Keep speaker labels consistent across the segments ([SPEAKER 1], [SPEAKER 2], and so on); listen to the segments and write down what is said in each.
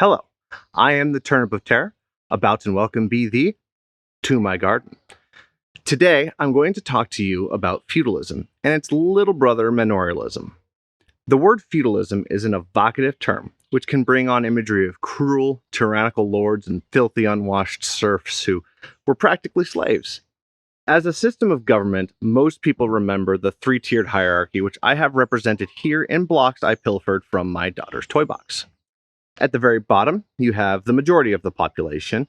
[SPEAKER 1] Hello, I am the Turnip of Terror, about and welcome be thee to my garden. Today, I'm going to talk to you about feudalism and its little brother, Manorialism. The word feudalism is an evocative term which can bring on imagery of cruel, tyrannical lords and filthy, unwashed serfs who were practically slaves. As a system of government, most people remember the three-tiered hierarchy, which I have represented here in blocks I pilfered from my daughter's toy box. At the very bottom, you have the majority of the population,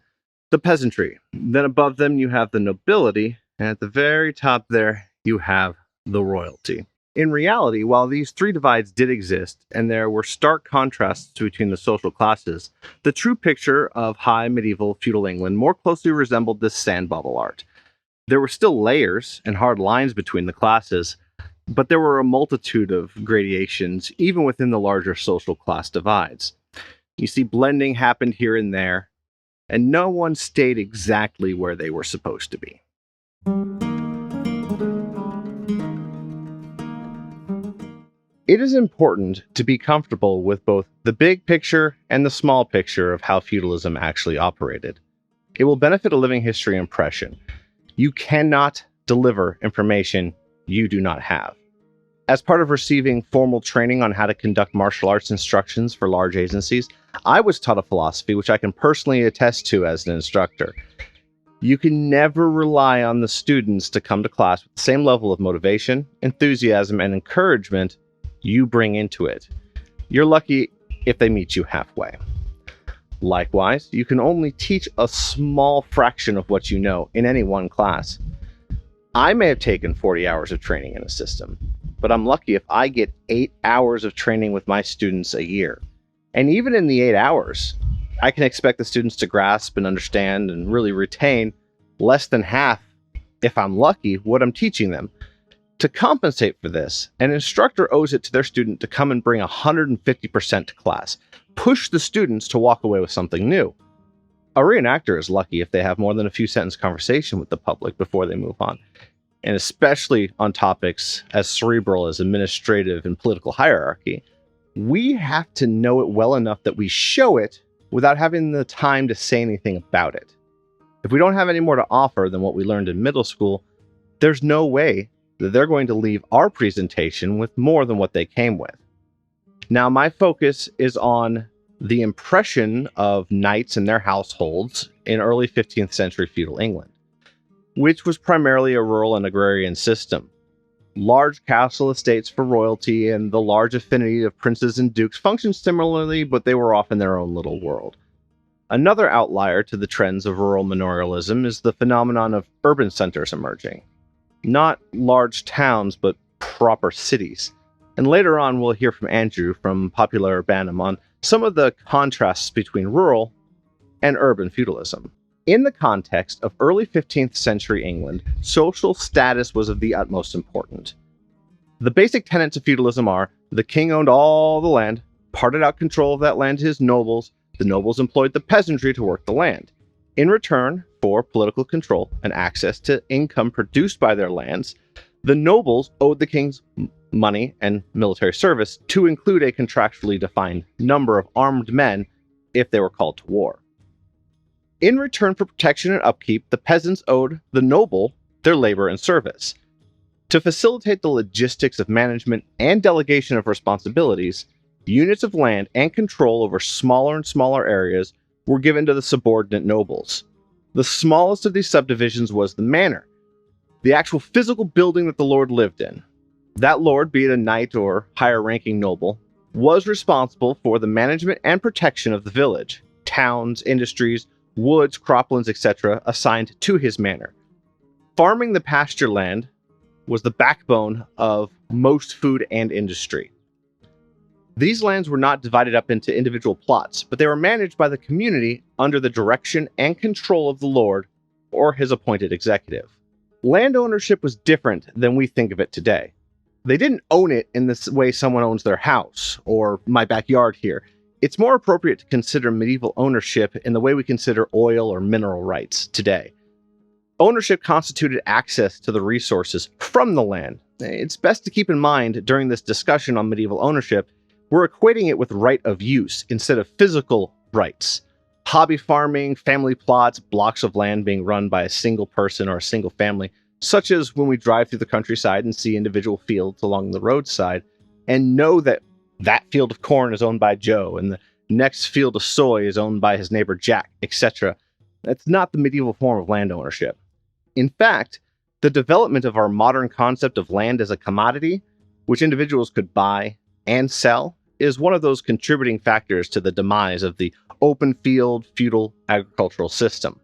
[SPEAKER 1] the peasantry. Then above them, you have the nobility, and at the very top there, you have the royalty. In reality, while these three divides did exist, and there were stark contrasts between the social classes, the true picture of high medieval feudal England more closely resembled this sand bubble art. There were still layers and hard lines between the classes, but there were a multitude of gradations, even within the larger social class divides. You see, blending happened here and there, and no one stayed exactly where they were supposed to be. It is important to be comfortable with both the big picture and the small picture of how feudalism actually operated. It will benefit a living history impression. You cannot deliver information you do not have. As part of receiving formal training on how to conduct martial arts instructions for large agencies, I was taught a philosophy which I can personally attest to as an instructor. You can never rely on the students to come to class with the same level of motivation, enthusiasm, and encouragement you bring into it. You're lucky if they meet you halfway. Likewise, you can only teach a small fraction of what you know in any one class. I may have taken 40 hours of training in a system, but I'm lucky if I get 8 hours of training with my students a year. And even in the 8 hours, I can expect the students to grasp and understand and really retain less than half, if I'm lucky, what I'm teaching them. To compensate for this, an instructor owes it to their student to come and bring 150% to class, push the students to walk away with something new. A reenactor is lucky if they have more than a few sentence conversation with the public before they move on, and especially on topics as cerebral as administrative and political hierarchy. We have to know it well enough that we show it without having the time to say anything about it. If we don't have any more to offer than what we learned in middle school, there's no way that they're going to leave our presentation with more than what they came with. Now, my focus is on the impression of knights and their households in early 15th century feudal England, which was primarily a rural and agrarian system. Large castle estates for royalty and the large affinity of princes and dukes functioned similarly, but they were off in their own little world. Another outlier to the trends of rural manorialism is the phenomenon of urban centers emerging. Not large towns, but proper cities. And later on, we'll hear from Andrew from Popula Urbanum on some of the contrasts between rural and urban feudalism. In the context of early 15th century England, social status was of the utmost importance. The basic tenets of feudalism are: the king owned all the land, parted out control of that land to his nobles, the nobles employed the peasantry to work the land. In return for political control and access to income produced by their lands, the nobles owed the king's money and military service, to include a contractually defined number of armed men if they were called to war. In return for protection and upkeep, the peasants owed the noble their labor and service. To facilitate the logistics of management and delegation of responsibilities, units of land and control over smaller and smaller areas were given to the subordinate nobles. The smallest of these subdivisions was the manor, the actual physical building that the lord lived in. That lord, be it a knight or higher-ranking noble, was responsible for the management and protection of the village, towns, industries, woods, croplands, etc., assigned to his manor. Farming the pasture land was the backbone of most food and industry. These lands were not divided up into individual plots, but they were managed by the community under the direction and control of the lord or his appointed executive. Land ownership was different than we think of it today. They didn't own it in the way someone owns their house or my backyard here. It's more appropriate to consider medieval ownership in the way we consider oil or mineral rights today. Ownership constituted access to the resources from the land. It's best to keep in mind during this discussion on medieval ownership, we're equating it with right of use instead of physical rights. Hobby farming, family plots, blocks of land being run by a single person or a single family, such as when we drive through the countryside and see individual fields along the roadside and know that that field of corn is owned by Joe and the next field of soy is owned by his neighbor Jack, etc. That's not the medieval form of land ownership. In fact, the development of our modern concept of land as a commodity, which individuals could buy and sell, is one of those contributing factors to the demise of the open field feudal agricultural system.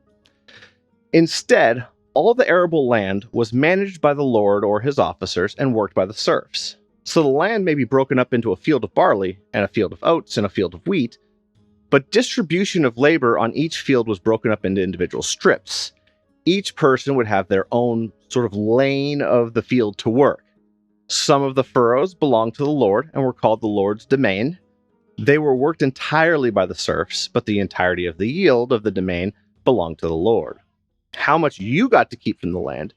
[SPEAKER 1] Instead, all the arable land was managed by the lord or his officers and worked by the serfs. So the land may be broken up into a field of barley and a field of oats and a field of wheat, but distribution of labor on each field was broken up into individual strips. Each person would have their own sort of lane of the field to work. Some of the furrows belonged to the lord and were called the lord's domain. They were worked entirely by the serfs, but the entirety of the yield of the domain belonged to the lord. How much you got to keep from the land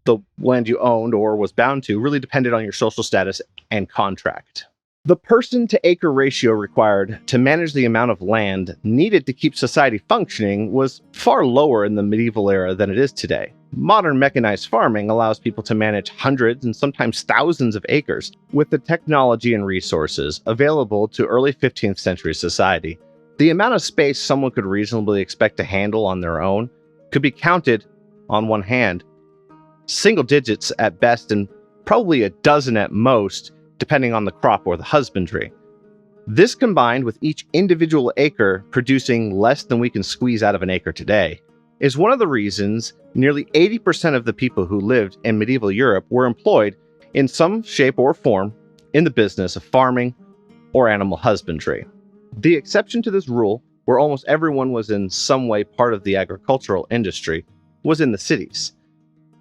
[SPEAKER 1] you owned or was bound to, really depended on your social status and contract. The person-to-acre ratio required to manage the amount of land needed to keep society functioning was far lower in the medieval era than it is today. Modern mechanized farming allows people to manage hundreds and sometimes thousands of acres with the technology and resources available to early 15th century society. The amount of space someone could reasonably expect to handle on their own could be counted on one hand, single digits at best and probably a dozen at most, depending on the crop or the husbandry. This combined with each individual acre producing less than we can squeeze out of an acre today is one of the reasons nearly 80% of the people who lived in medieval Europe were employed in some shape or form in the business of farming or animal husbandry. The exception to this rule, where almost everyone was in some way part of the agricultural industry, was in the cities.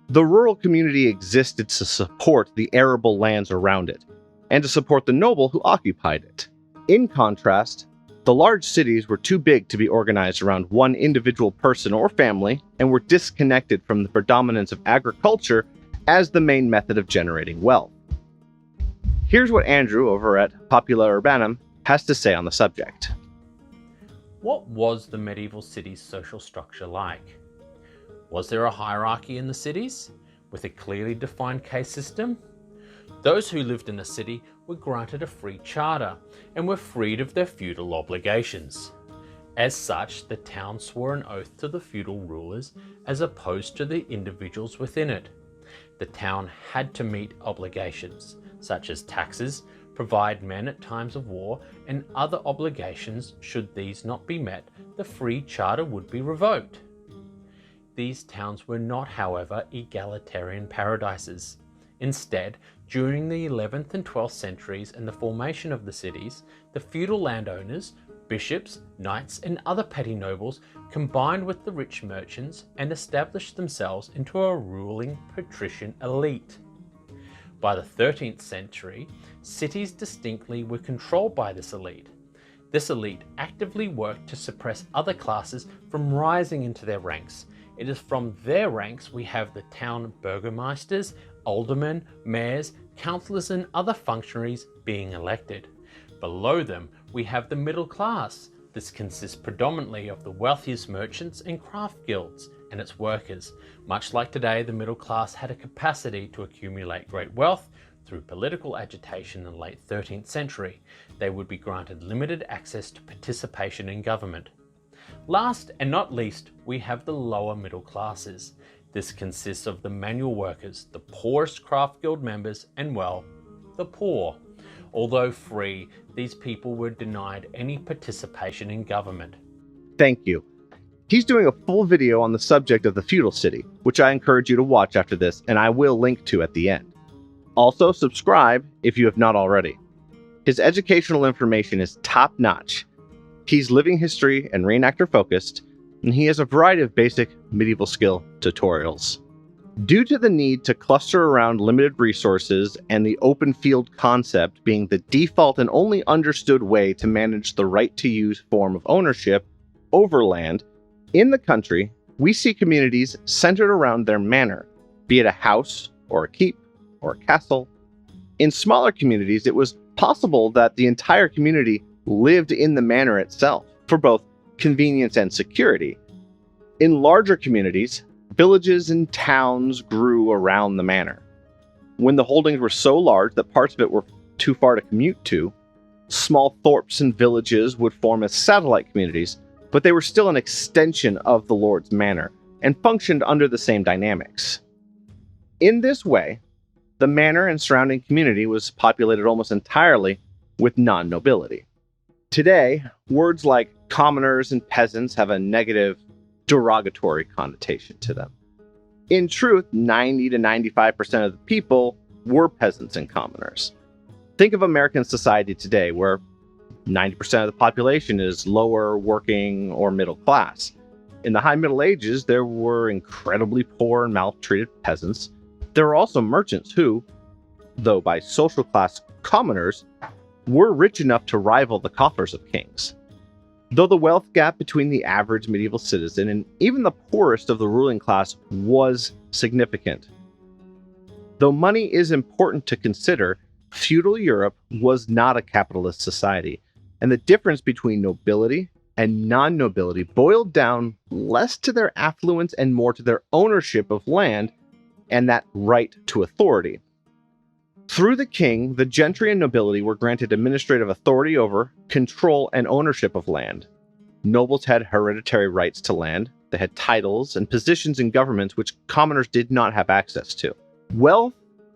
[SPEAKER 1] The rural community existed to support the arable lands around it, and to support the noble who occupied it. In contrast, the large cities were too big to be organized around one individual person or family, and were disconnected from the predominance of agriculture as the main method of generating wealth. Here's what Andrew over at Popula Urbanum has to say on the subject.
[SPEAKER 2] What was the medieval city's social structure like? Was there a hierarchy in the cities, with a clearly defined caste system? Those who lived in the city were granted a free charter and were freed of their feudal obligations. As such, the town swore an oath to the feudal rulers as opposed to the individuals within it. The town had to meet obligations, such as taxes, provide men at times of war, and other obligations. Should these not be met, the free charter would be revoked. These towns were not, however, egalitarian paradises. Instead, during the 11th and 12th centuries and the formation of the cities, the feudal landowners, bishops, knights, and other petty nobles combined with the rich merchants and established themselves into a ruling patrician elite. By the 13th century, cities distinctly were controlled by this elite. This elite actively worked to suppress other classes from rising into their ranks. It is from their ranks we have the town burgomeisters, aldermen, mayors, councillors, and other functionaries being elected. Below them, we have the middle class. This consists predominantly of the wealthiest merchants and craft guilds and its workers. Much like today, the middle class had a capacity to accumulate great wealth through political agitation in the late 13th century. They would be granted limited access to participation in government. Last and not least, we have the lower middle classes. This consists of the manual workers, the poorest craft guild members, and well, the poor. Although free, these people were denied any participation in government.
[SPEAKER 1] Thank you. He's doing a full video on the subject of the feudal city, which I encourage you to watch after this, and I will link to at the end. Also, subscribe if you have not already. His educational information is top-notch. He's living history and reenactor focused, and he has a variety of basic medieval skill tutorials. Due to the need to cluster around limited resources and the open field concept being the default and only understood way to manage the right-to-use form of ownership over land, in the country, we see communities centered around their manor, be it a house or a keep or a castle. In smaller communities, it was possible that the entire community lived in the manor itself. for both convenience and security. In larger communities, villages and towns grew around the manor. When the holdings were so large that parts of it were too far to commute to, small thorps and villages would form as satellite communities, but they were still an extension of the lord's manor and functioned under the same dynamics. In this way, the manor and surrounding community was populated almost entirely with non-nobility. Today, words like commoners and peasants have a negative, derogatory connotation to them. In truth, 90 to 95% of the people were peasants and commoners. Think of American society today, where 90% of the population is lower, working, or middle class. In the High Middle Ages, there were incredibly poor and maltreated peasants. There were also merchants who, though by social class commoners, were rich enough to rival the coffers of kings. Though the wealth gap between the average medieval citizen and even the poorest of the ruling class was significant. Though money is important to consider, feudal Europe was not a capitalist society, and the difference between nobility and non-nobility boiled down less to their affluence and more to their ownership of land and that right to authority. Through the king, the gentry and nobility were granted administrative authority over, control, and ownership of land. Nobles had hereditary rights to land, they had titles and positions in government which commoners did not have access to. Wealth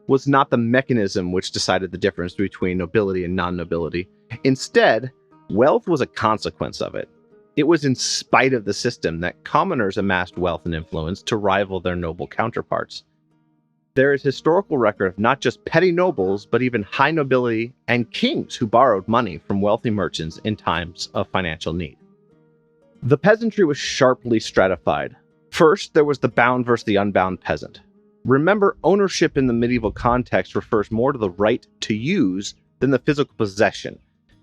[SPEAKER 1] was not the mechanism which decided the difference between nobility and non-nobility. Instead, wealth was a consequence of it. It was in spite of the system that commoners amassed wealth and influence to rival their noble counterparts. There is historical record of not just petty nobles, but even high nobility and kings who borrowed money from wealthy merchants in times of financial need. The peasantry was sharply stratified. First, there was the bound versus the unbound peasant. Remember, ownership in the medieval context refers more to the right to use than the physical possession.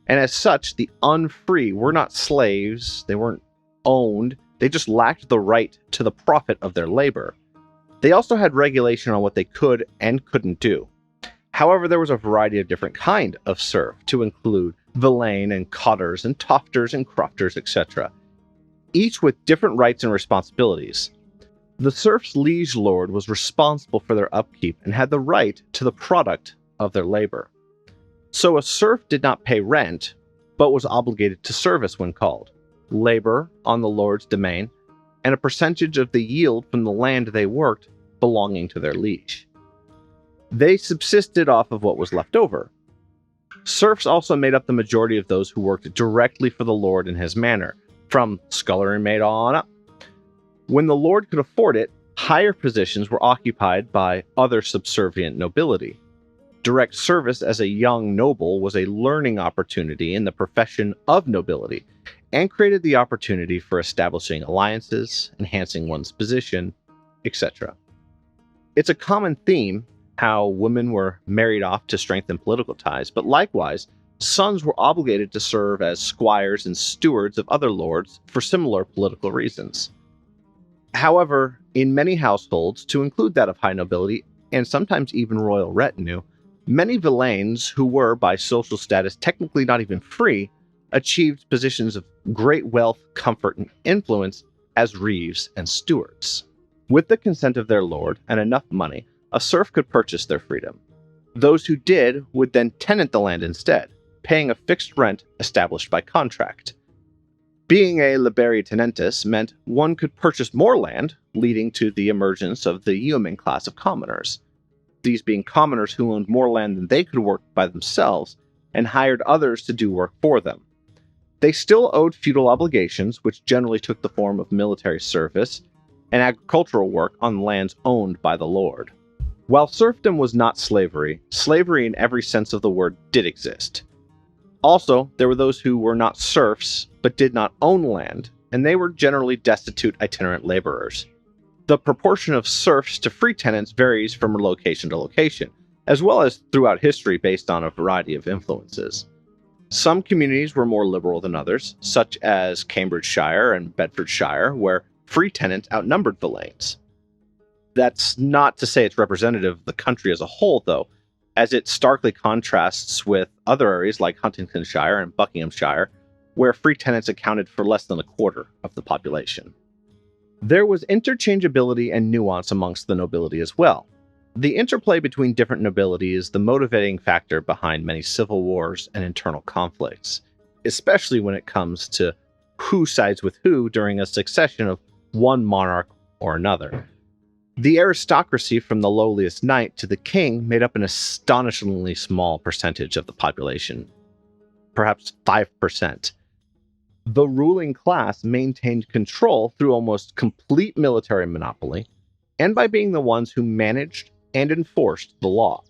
[SPEAKER 1] And as such, the unfree were not slaves, they weren't owned, they just lacked the right to the profit of their labor. They also had regulation on what they could and couldn't do. However, there was a variety of different kind of serf, to include villein and cotters and tofters and crofters, etc., each with different rights and responsibilities. The serf's liege lord was responsible for their upkeep and had the right to the product of their labor. So a serf did not pay rent, but was obligated to service when called, labor on the lord's domain, and a percentage of the yield from the land they worked belonging to their liege. They subsisted off of what was left over. Serfs also made up the majority of those who worked directly for the lord in his manor, from scullery maid on up. When the lord could afford it, higher positions were occupied by other subservient nobility. Direct service as a young noble was a learning opportunity in the profession of nobility, and created the opportunity for establishing alliances, enhancing one's position, etc. It's a common theme how women were married off to strengthen political ties, but likewise, sons were obligated to serve as squires and stewards of other lords for similar political reasons. However, in many households, to include that of high nobility, and sometimes even royal retinue, many villeins who were, by social status, technically not even free, achieved positions of great wealth, comfort, and influence as reeves and stewards. With the consent of their lord and enough money, a serf could purchase their freedom. Those who did would then tenant the land instead, paying a fixed rent established by contract. Being a liberi tenentis meant one could purchase more land, leading to the emergence of the yeoman class of commoners. These being commoners who owned more land than they could work by themselves and hired others to do work for them. They still owed feudal obligations, which generally took the form of military service and agricultural work on lands owned by the lord. While serfdom was not slavery, slavery in every sense of the word did exist. Also, there were those who were not serfs, but did not own land, and they were generally destitute itinerant laborers. The proportion of serfs to free tenants varies from location to location, as well as throughout history based on a variety of influences. Some communities were more liberal than others, such as Cambridgeshire and Bedfordshire, where free tenants outnumbered villeins. That's not to say it's representative of the country as a whole, though, as it starkly contrasts with other areas like Huntingdonshire and Buckinghamshire, where free tenants accounted for less than a quarter of the population. There was interchangeability and nuance amongst the nobility as well. The interplay between different nobility is the motivating factor behind many civil wars and internal conflicts, especially when it comes to who sides with who during a succession of one monarch or another. The aristocracy from the lowliest knight to the king made up an astonishingly small percentage of the population, perhaps 5%. The ruling class maintained control through almost complete military monopoly, and by being the ones who managed and enforced the law.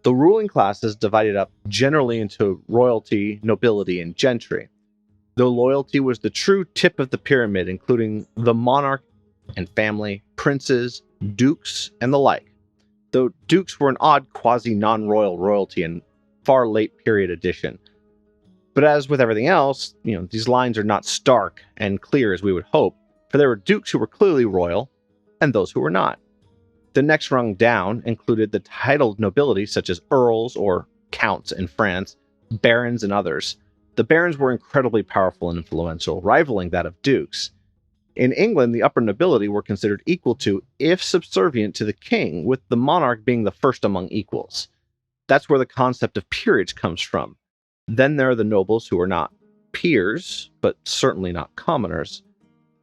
[SPEAKER 1] The ruling class is divided up generally into royalty, nobility, and gentry. Though loyalty was the true tip of the pyramid, including the monarch and family, princes, dukes, and the like. Though dukes were an odd quasi-non-royal royalty in far late period addition. But as with everything else, these lines are not stark and clear as we would hope, for there were dukes who were clearly royal, and those who were not. The next rung down included the titled nobility, such as earls or counts in France, barons, and others. The barons were incredibly powerful and influential, rivaling that of dukes. In England, the upper nobility were considered equal to, if subservient to the king, with the monarch being the first among equals. That's where the concept of peerage comes from. Then there are the nobles who are not peers, but certainly not commoners.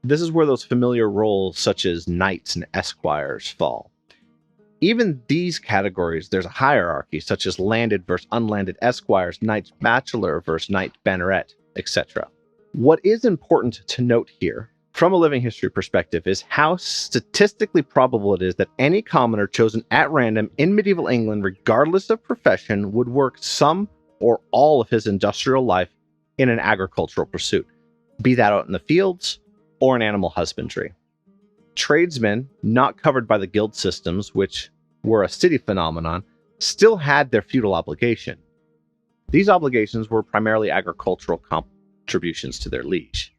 [SPEAKER 1] This is where those familiar roles such as knights and esquires fall. Even these categories, there's a hierarchy, such as landed versus unlanded esquires, knights bachelor versus knight banneret, etc. What is important to note here, from a living history perspective, is how statistically probable it is that any commoner chosen at random in medieval England, regardless of profession, would work some or all of his industrial life in an agricultural pursuit, be that out in the fields or in animal husbandry. Tradesmen, not covered by the guild systems, which were a city phenomenon, still had their feudal obligation. These obligations were primarily agricultural contributions to their liege.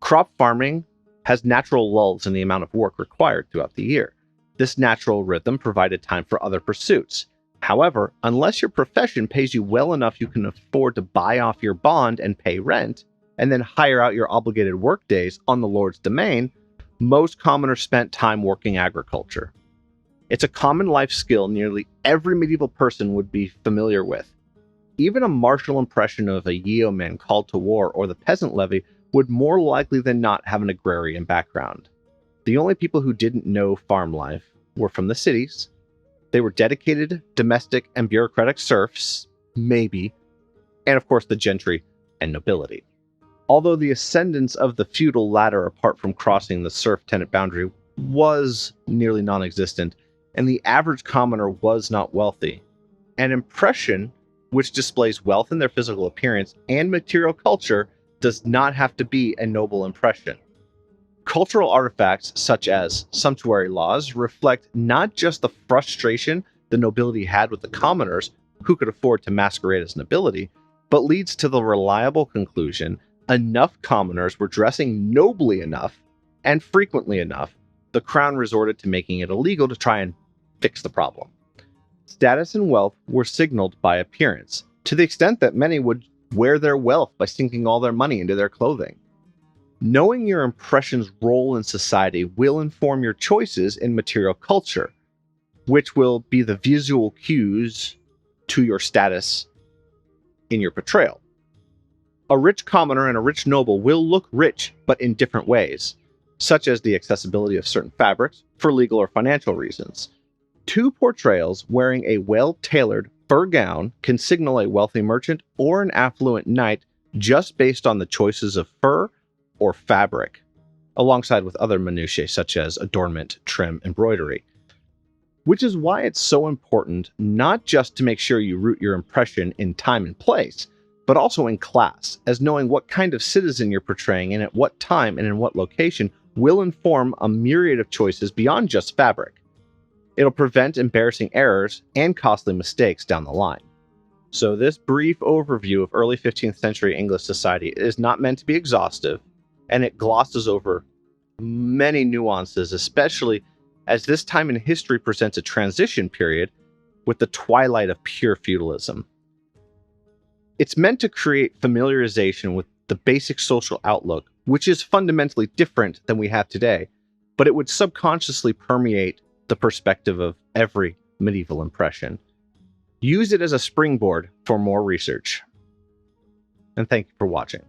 [SPEAKER 1] Crop farming has natural lulls in the amount of work required throughout the year. This natural rhythm provided time for other pursuits. However, unless your profession pays you well enough you can afford to buy off your bond and pay rent, and then hire out your obligated work days on the Lord's domain, most commoners spent time working agriculture. It's a common life skill nearly every medieval person would be familiar with. Even a martial impression of a yeoman called to war or the peasant levy would more likely than not have an agrarian background. The only people who didn't know farm life were from the cities. They were dedicated, domestic, and bureaucratic serfs, maybe, and of course the gentry and nobility. Although the ascendance of the feudal ladder apart from crossing the serf-tenant boundary was nearly non-existent, and the average commoner was not wealthy, an impression which displays wealth in their physical appearance and material culture does not have to be a noble impression. Cultural artifacts such as sumptuary laws reflect not just the frustration the nobility had with the commoners who could afford to masquerade as nobility, but leads to the reliable conclusion enough commoners were dressing nobly enough and frequently enough, the crown resorted to making it illegal to try and fix the problem. Status and wealth were signaled by appearance, to the extent that many would wear their wealth by sinking all their money into their clothing. Knowing your impression's role in society will inform your choices in material culture, which will be the visual cues to your status in your portrayal. A rich commoner and a rich noble will look rich, but in different ways, such as the accessibility of certain fabrics for legal or financial reasons. Two portrayals wearing a well-tailored fur gown can signal a wealthy merchant or an affluent knight just based on the choices of fur or fabric, alongside with other minutiae such as adornment, trim, embroidery. Which is why it's so important not just to make sure you root your impression in time and place, but also in class, as knowing what kind of citizen you're portraying and at what time and in what location will inform a myriad of choices beyond just fabric. It'll prevent embarrassing errors and costly mistakes down the line. So this brief overview of early 15th century English society is not meant to be exhaustive, and it glosses over many nuances, especially as this time in history presents a transition period with the twilight of pure feudalism. It's meant to create familiarization with the basic social outlook, which is fundamentally different than we have today, but it would subconsciously permeate the perspective of every medieval impression. Use it as a springboard for more research. And thank you for watching.